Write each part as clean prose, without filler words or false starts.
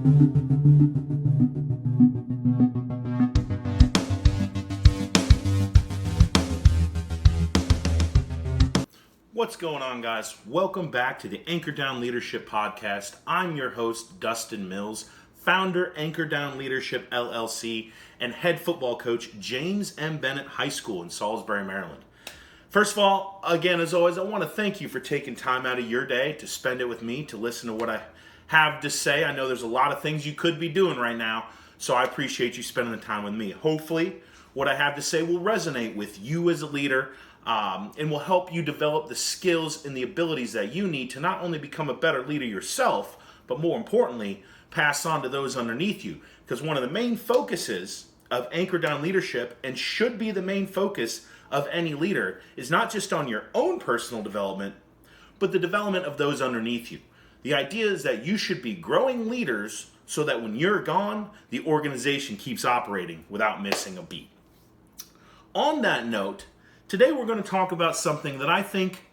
What's going on, guys? Welcome back to the Anchor Down Leadership Podcast. I'm your host, Dustin Mills, founder, Anchor Down Leadership LLC, and head football coach, James M. Bennett High School in Salisbury, Maryland. First of all, again, as always, I want to thank you for taking time out of your day to spend it with me, to listen to what I have to say. I know there's a lot of things you could be doing right now, so I appreciate you spending the time with me. Hopefully, what I have to say will resonate with you as a leader, and will help you develop the skills and the abilities that you need to not only become a better leader yourself, but more importantly, pass on to those underneath you. Because one of the main focuses of Anchor Down Leadership, and should be the main focus of any leader, is not just on your own personal development, but the development of those underneath you. The idea is that you should be growing leaders so that when you're gone, the organization keeps operating without missing a beat. On that note, today we're going to talk about something that I think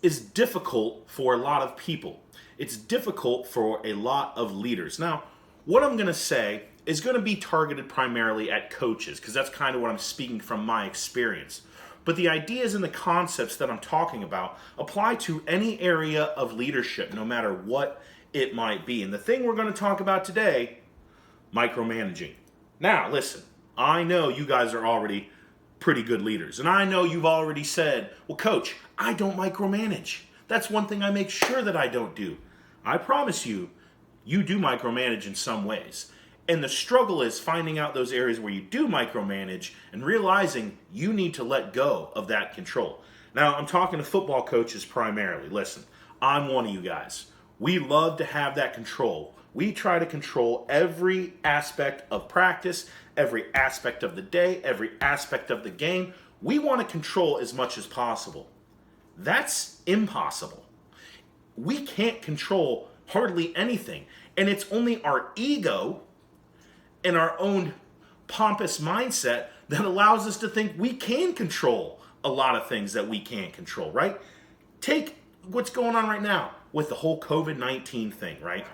is difficult for a lot of people. It's difficult for a lot of leaders. Now, what I'm going to say is going to be targeted primarily at coaches, because that's kind of what I'm speaking from my experience. But the ideas and the concepts that I'm talking about apply to any area of leadership, no matter what it might be. And the thing we're going to talk about today, micromanaging. Now, listen, I know you guys are already pretty good leaders. And I know you've already said, well, coach, I don't micromanage. That's one thing I make sure that I don't do. I promise you, you do micromanage in some ways. And the struggle is finding out those areas where you do micromanage and realizing you need to let go of that control. Now, I'm talking to football coaches primarily. Listen, I'm one of you guys. We love to have that control. We try to control every aspect of practice, every aspect of the day, every aspect of the game. We want to control as much as possible. That's impossible. We can't control hardly anything. And it's only our ego and our own pompous mindset that allows us to think we can control a lot of things that we can't control, right? Take what's going on right now with the whole COVID-19 thing, right?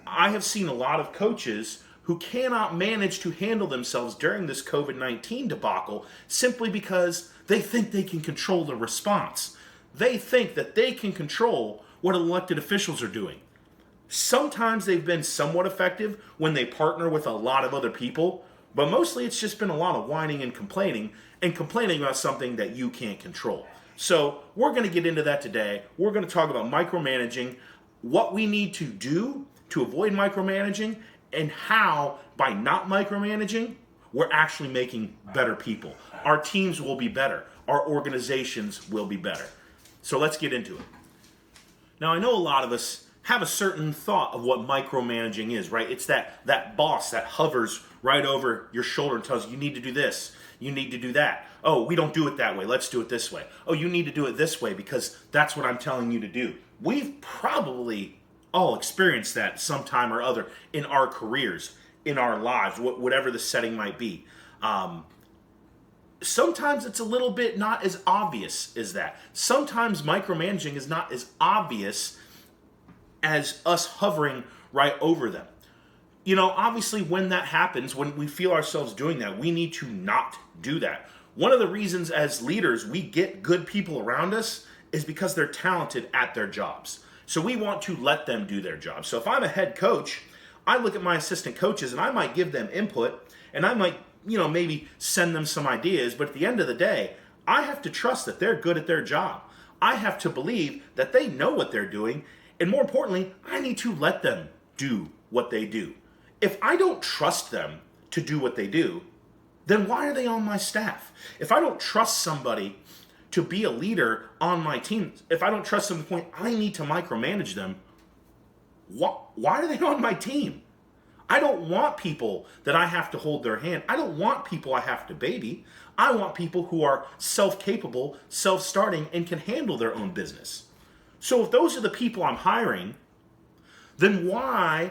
I have seen a lot of coaches who cannot manage to handle themselves during this COVID-19 debacle simply because they think they can control the response. They think that they can control what elected officials are doing. Sometimes they've been somewhat effective when they partner with a lot of other people, but mostly it's just been a lot of whining and complaining about something that you can't control. So we're going to get into that today. We're going to talk about micromanaging, what we need to do to avoid micromanaging, and how, by not micromanaging, we're actually making better people. Our teams will be better. Our organizations will be better. So let's get into it. Now, I know a lot of us have a certain thought of what micromanaging is, right? It's that boss that hovers right over your shoulder and tells you, you need to do this, you need to do that. Oh, we don't do it that way, let's do it this way. Oh, you need to do it this way because that's what I'm telling you to do. We've probably all experienced that sometime or other in our careers, in our lives, whatever the setting might be. Sometimes it's a little bit not as obvious as that. Sometimes micromanaging is not as obvious as us hovering right over them. You know, obviously when that happens, when we feel ourselves doing that, we need to not do that. One of the reasons as leaders we get good people around us is because they're talented at their jobs. So we want to let them do their job. So if I'm a head coach, I look at my assistant coaches and I might give them input and I might, maybe send them some ideas. But at the end of the day, I have to trust that they're good at their job. I have to believe that they know what they're doing. And more importantly, I need to let them do what they do. If I don't trust them to do what they do, then why are they on my staff? If I don't trust somebody to be a leader on my team, if I don't trust them to the point I need to micromanage them, why are they on my team? I don't want people that I have to hold their hand. I don't want people I have to baby. I want people who are self-capable, self-starting, and can handle their own business. So if those are the people I'm hiring, then why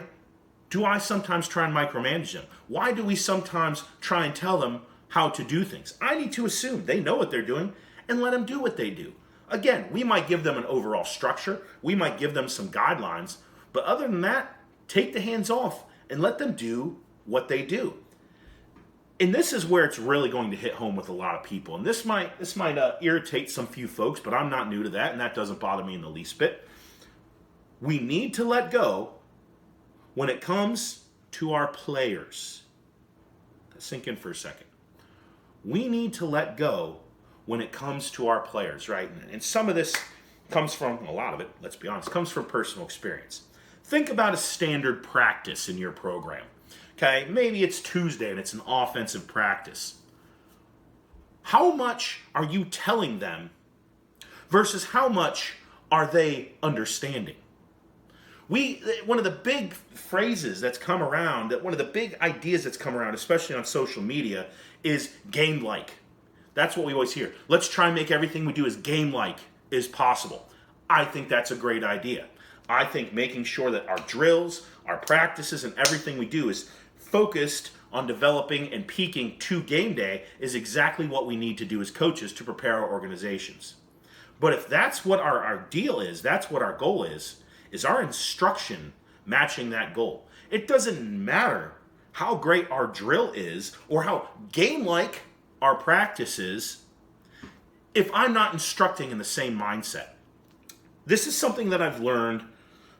do I sometimes try and micromanage them? Why do we sometimes try and tell them how to do things? I need to assume they know what they're doing and let them do what they do. Again, we might give them an overall structure. We might give them some guidelines. But other than that, take the hands off and let them do what they do. And this is where it's really going to hit home with a lot of people. And this might irritate some few folks, but I'm not new to that, and that doesn't bother me in the least bit. We need to let go when it comes to our players. Sink in for a second. We need to let go when it comes to our players, right? And some of this comes from, a lot of it, let's be honest, comes from personal experience. Think about a standard practice in your program. Okay, maybe it's Tuesday and it's an offensive practice. How much are you telling them versus how much are they understanding? One of the big phrases that's come around, one of the big ideas that's come around, especially on social media, is game-like. That's what we always hear. Let's try and make everything we do as game-like as possible. I think that's a great idea. I think making sure that our drills, our practices, and everything we do is focused on developing and peaking to game day is exactly what we need to do as coaches to prepare our organizations. But if that's what our deal is, that's what our goal is our instruction matching that goal. It doesn't matter how great our drill is or how game-like our practice is if I'm not instructing in the same mindset. This is something that I've learned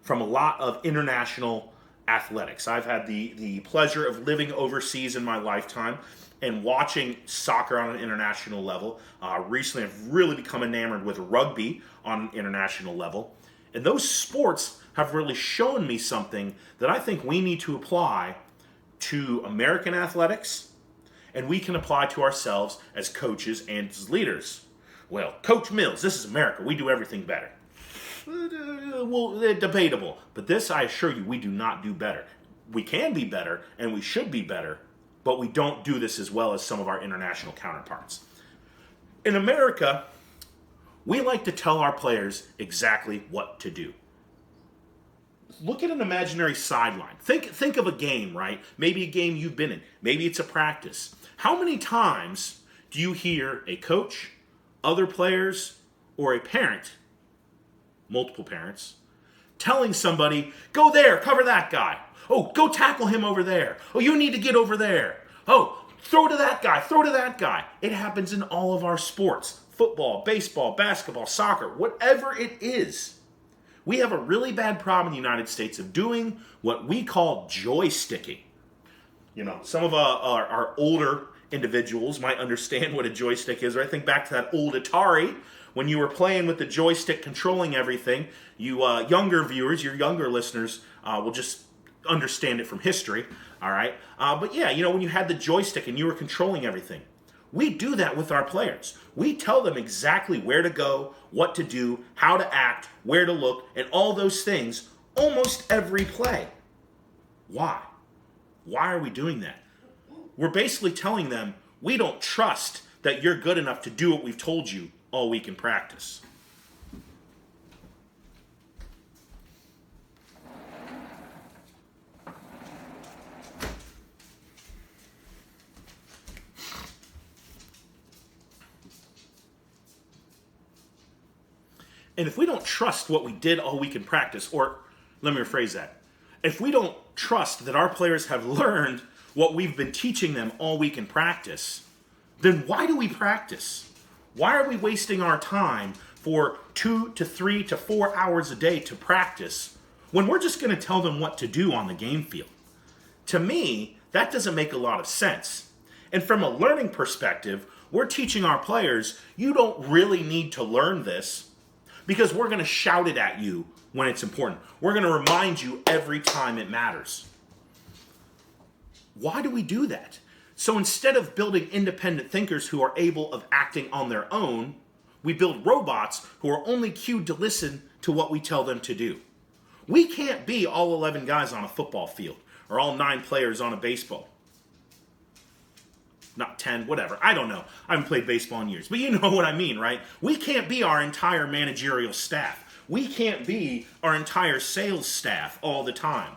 from a lot of international athletics. I've had the pleasure of living overseas in my lifetime and watching soccer on an international level. Recently, I've really become enamored with rugby on an international level. And those sports have really shown me something that I think we need to apply to American athletics, and we can apply to ourselves as coaches and as leaders. Well, Coach Mills, this is America. We do everything better. Well, they're debatable. But this, I assure you, we do not do better. We can be better, and we should be better, but we don't do this as well as some of our international counterparts. In America, we like to tell our players exactly what to do. Look at an imaginary sideline. Think of a game, right? Maybe a game you've been in. Maybe it's a practice. How many times do you hear a coach, other players, or a parent, multiple parents, telling somebody, go there, cover that guy. Oh, go tackle him over there. Oh, you need to get over there. Oh, throw to that guy, throw to that guy. It happens in all of our sports. Football, baseball, basketball, soccer, whatever it is. We have a really bad problem in the United States of doing what we call joysticking. You know, some of our older individuals might understand what a joystick is, right? Think back to that old Atari when you were playing with the joystick controlling everything. You younger viewers, your younger listeners will just understand it from history, all right? But yeah, you know, when you had the joystick and you were controlling everything. We do that with our players. We tell them exactly where to go, what to do, how to act, where to look, and all those things almost every play. Why? Why are we doing that? We're basically telling them we don't trust that you're good enough to do what we've told you all week in practice. And if we don't trust what we did all week in practice, or let me rephrase that, if we don't trust that our players have learned what we've been teaching them all week in practice, then why do we practice? Why are we wasting our time for 2 to 3 to 4 hours a day to practice when we're just going to tell them what to do on the game field? To me, that doesn't make a lot of sense. And from a learning perspective, we're teaching our players, you don't really need to learn this, because we're going to shout it at you when it's important. We're going to remind you every time it matters. Why do we do that? So instead of building independent thinkers who are able of acting on their own, we build robots who are only cued to listen to what we tell them to do. We can't be all 11 guys on a football field or all 9 players on a baseball. Not 10, whatever. I don't know. I haven't played baseball in years. But you know what I mean, right? We can't be our entire managerial staff. We can't be our entire sales staff all the time.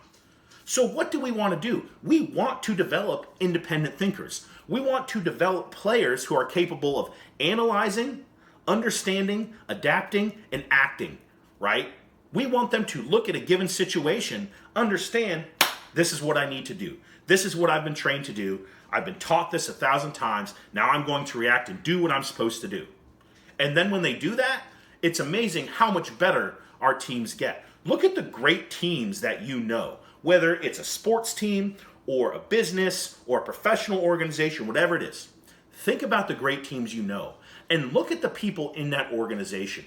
So what do we want to do? We want to develop independent thinkers. We want to develop players who are capable of analyzing, understanding, adapting, and acting, right? We want them to look at a given situation, understand This is what I need to do. This is what I've been trained to do. I've been taught this 1,000 times. Now I'm going to react and do what I'm supposed to do. And then when they do that, it's amazing how much better our teams get. Look at the great teams that you know, whether it's a sports team or a business or a professional organization, whatever it is. Think about the great teams you know and look at the people in that organization.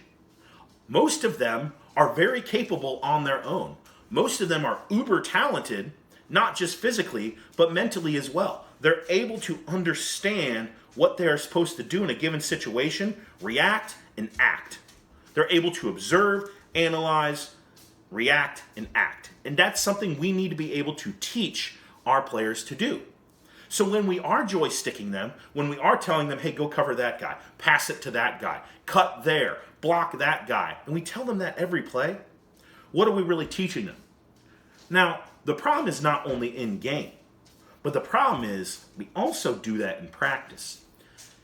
Most of them are very capable on their own. Most of them are uber talented, not just physically, but mentally as well. They're able to understand what they're supposed to do in a given situation, react, and act. They're able to observe, analyze, react, and act. And that's something we need to be able to teach our players to do. So when we are joysticking them, when we are telling them, hey, go cover that guy, pass it to that guy, cut there, block that guy, and we tell them that every play, what are we really teaching them? Now, the problem is not only in game, but the problem is we also do that in practice.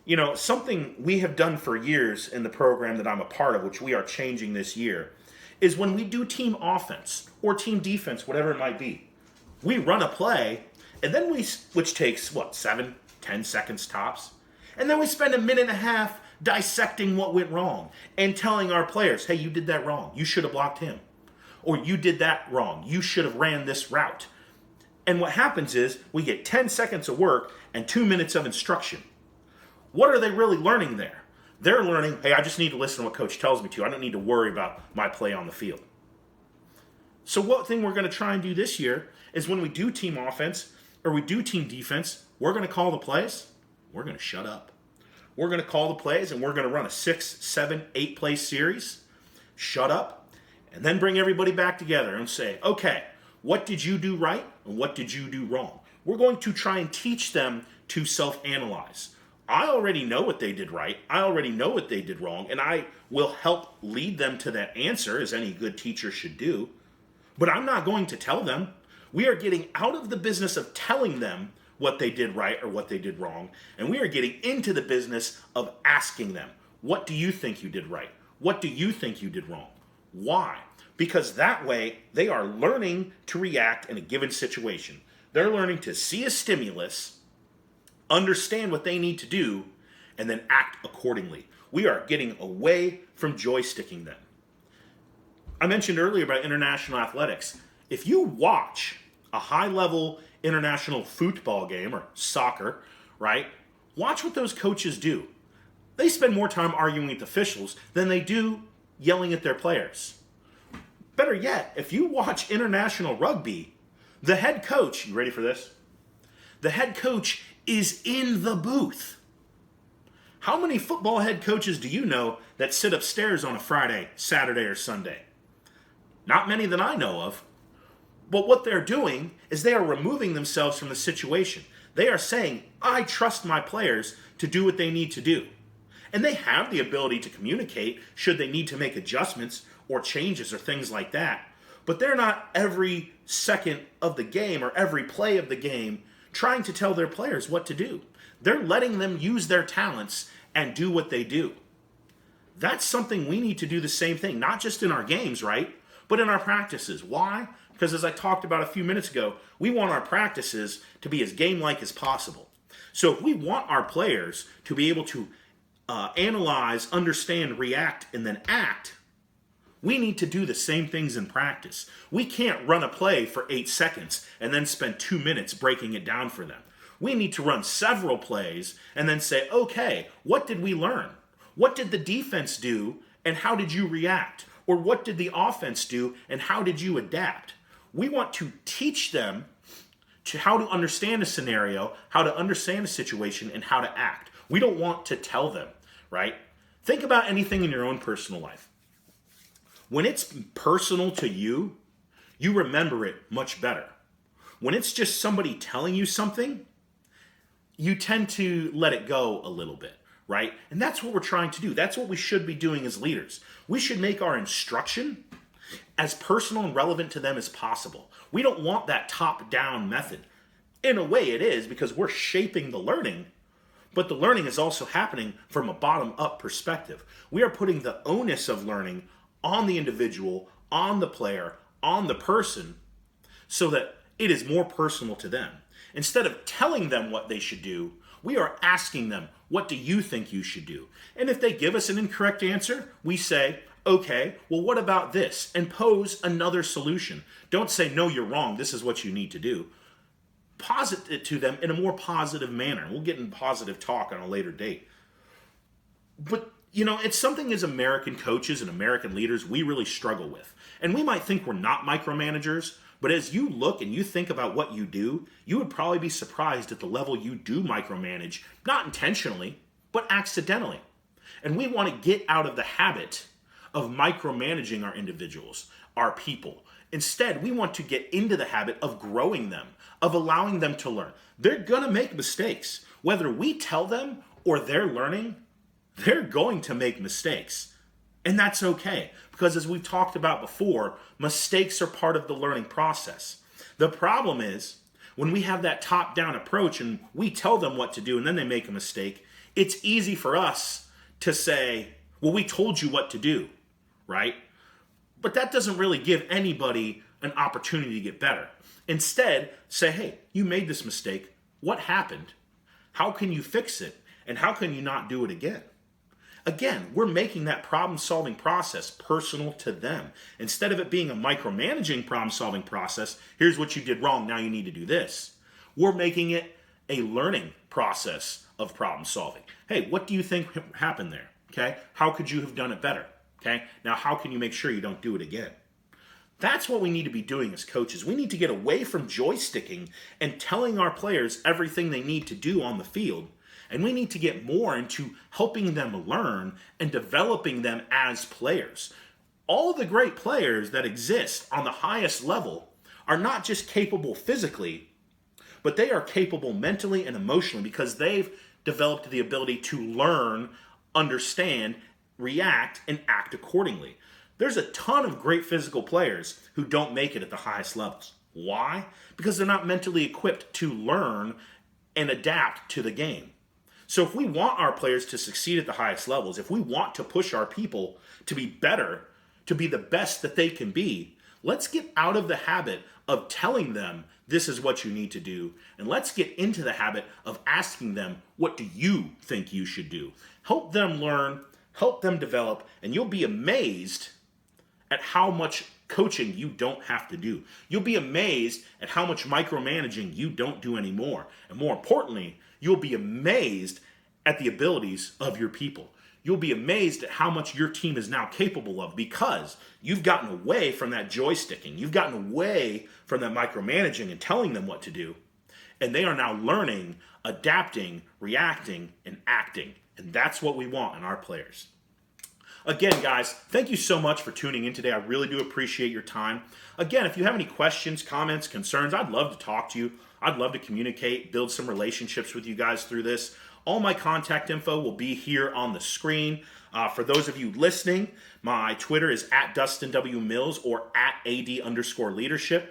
You know, something we have done for years in the program that I'm a part of, which we are changing this year, is when we do team offense or team defense, whatever it might be, we run a play, and then which takes, 7, 10 seconds tops, and then we spend a minute and a half dissecting what went wrong and telling our players, hey, you did that wrong. You should have blocked him. Or you did that wrong. You should have ran this route. And what happens is we get 10 seconds of work and 2 minutes of instruction. What are they really learning there? They're learning, hey, I just need to listen to what coach tells me to. I don't need to worry about my play on the field. So what thing we're going to try and do this year is when we do team offense or we do team defense, we're going to call the plays. We're going to shut up. We're going to call the plays and we're going to run a 6, 7, 8 play series. Shut up. And then bring everybody back together and say, okay, what did you do right and what did you do wrong? We're going to try and teach them to self-analyze. I already know what they did right. I already know what they did wrong, and I will help lead them to that answer, as any good teacher should do. But I'm not going to tell them. We are getting out of the business of telling them what they did right or what they did wrong, and we are getting into the business of asking them, what do you think you did right? What do you think you did wrong? Why? Because that way they are learning to react in a given situation. They're learning to see a stimulus, understand what they need to do, and then act accordingly. We are getting away from joysticking them. I mentioned earlier about international athletics. If you watch a high-level international football game or soccer, right, watch what those coaches do. They spend more time arguing with officials than they do yelling at their players. Better yet, if you watch international rugby, the head coach, you ready for this? The head coach is in the booth. How many football head coaches do you know that sit upstairs on a Friday, Saturday, or Sunday? Not many that I know of. But what they're doing is they are removing themselves from the situation. They are saying, I trust my players to do what they need to do. And they have the ability to communicate should they need to make adjustments or changes or things like that. But they're not every second of the game or every play of the game trying to tell their players what to do. They're letting them use their talents and do what they do. That's something we need to do the same thing, not just in our games, right? But in our practices. Why? Because as I talked about a few minutes ago, we want our practices to be as game-like as possible. So if we want our players to be able to analyze, understand, react, and then act, we need to do the same things in practice. We can't run a play for 8 seconds and then spend 2 minutes breaking it down for them. We need to run several plays and then say, okay, what did we learn? What did the defense do and how did you react? Or what did the offense do and how did you adapt? We want to teach them to how to understand a scenario, how to understand a situation, and how to act. We don't want to tell them, right? Think about anything in your own personal life. When it's personal to you, you remember it much better. When it's just somebody telling you something, you tend to let it go a little bit, right? And that's what we're trying to do. That's what we should be doing as leaders. We should make our instruction as personal and relevant to them as possible. We don't want that top-down method. In a way it is because we're shaping the learning, but the learning is also happening from a bottom-up perspective. We are putting the onus of learning on the individual, on the player, on the person, so that It is more personal to them. Instead of telling them what they should do, we are asking them, what do you think you should do? And if they give us an incorrect answer, we say, okay, well, what about this? And pose another solution. Don't say, no, you're wrong. This is what you need to do. Posit it to them in a more positive manner. We'll get in positive talk on a later date. But, it's something as American coaches and American leaders we really struggle with. And we might think we're not micromanagers, but as you look and you think about what you do, you would probably be surprised at the level you do micromanage, not intentionally, but accidentally. And we want to get out of the habit of micromanaging our individuals, our people. Instead, we want to get into the habit of growing them, of allowing them to learn. They're going to make mistakes. Whether we tell them or they're learning, they're going to make mistakes. And that's okay, because as we've talked about before, mistakes are part of the learning process. The problem is, when we have that top-down approach and we tell them what to do and then they make a mistake, it's easy for us to say, well, we told you what to do, right? But that doesn't really give anybody an opportunity to get better. Instead, say, hey, you made this mistake. What happened? How can you fix it? And how can you not do it again? Again, we're making that problem-solving process personal to them. Instead of it being a micromanaging problem-solving process, here's what you did wrong, now you need to do this. We're making it a learning process of problem-solving. Hey, what do you think happened there? Okay, how could you have done it better? Okay, now how can you make sure you don't do it again? That's what we need to be doing as coaches. We need to get away from joysticking and telling our players everything they need to do on the field. And we need to get more into helping them learn and developing them as players. All the great players that exist on the highest level are not just capable physically, but they are capable mentally and emotionally because they've developed the ability to learn, understand, react, and act accordingly. There's a ton of great physical players who don't make it at the highest levels. Why? Because they're not mentally equipped to learn and adapt to the game. So if we want our players to succeed at the highest levels, if we want to push our people to be better, to be the best that they can be, let's get out of the habit of telling them this is what you need to do. And let's get into the habit of asking them, what do you think you should do? Help them learn, help them develop, and you'll be amazed at how much coaching you don't have to do. You'll be amazed at how much micromanaging you don't do anymore. And more importantly, you'll be amazed at the abilities of your people. You'll be amazed at how much your team is now capable of because you've gotten away from that joysticking. You've gotten away from that micromanaging and telling them what to do. And they are now learning, adapting, reacting, and acting. And that's what we want in our players. Again, guys, thank you so much for tuning in today. I really do appreciate your time. Again, if you have any questions, comments, concerns, I'd love to talk to you. I'd love to communicate, build some relationships with you guys through this. All my contact info will be here on the screen. For those of you listening, my Twitter is at Dustin W. Mills or at AD_leadership.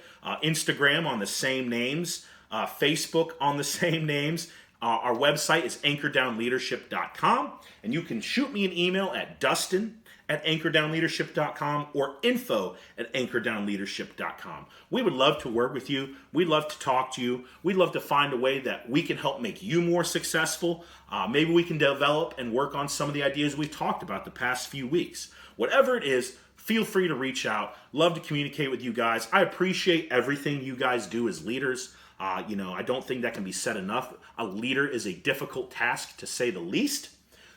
Instagram on the same names. Facebook on the same names. Our website is anchordownleadership.com, and you can shoot me an email at dustin@anchordownleadership.com or info@anchordownleadership.com. We would love to work with you. We'd love to talk to you. We'd love to find a way that we can help make you more successful. Maybe we can develop and work on some of the ideas we've talked about the past few weeks. Whatever it is, feel free to reach out. Love to communicate with you guys. I appreciate everything you guys do as leaders. I don't think that can be said enough. A leader is a difficult task, to say the least.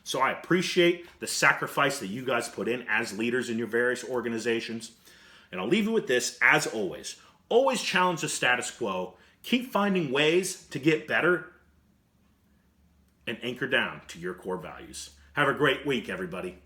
So I appreciate the sacrifice that you guys put in as leaders in your various organizations. And I'll leave you with this, as always. Always challenge the status quo. Keep finding ways to get better and anchor down to your core values. Have a great week, everybody.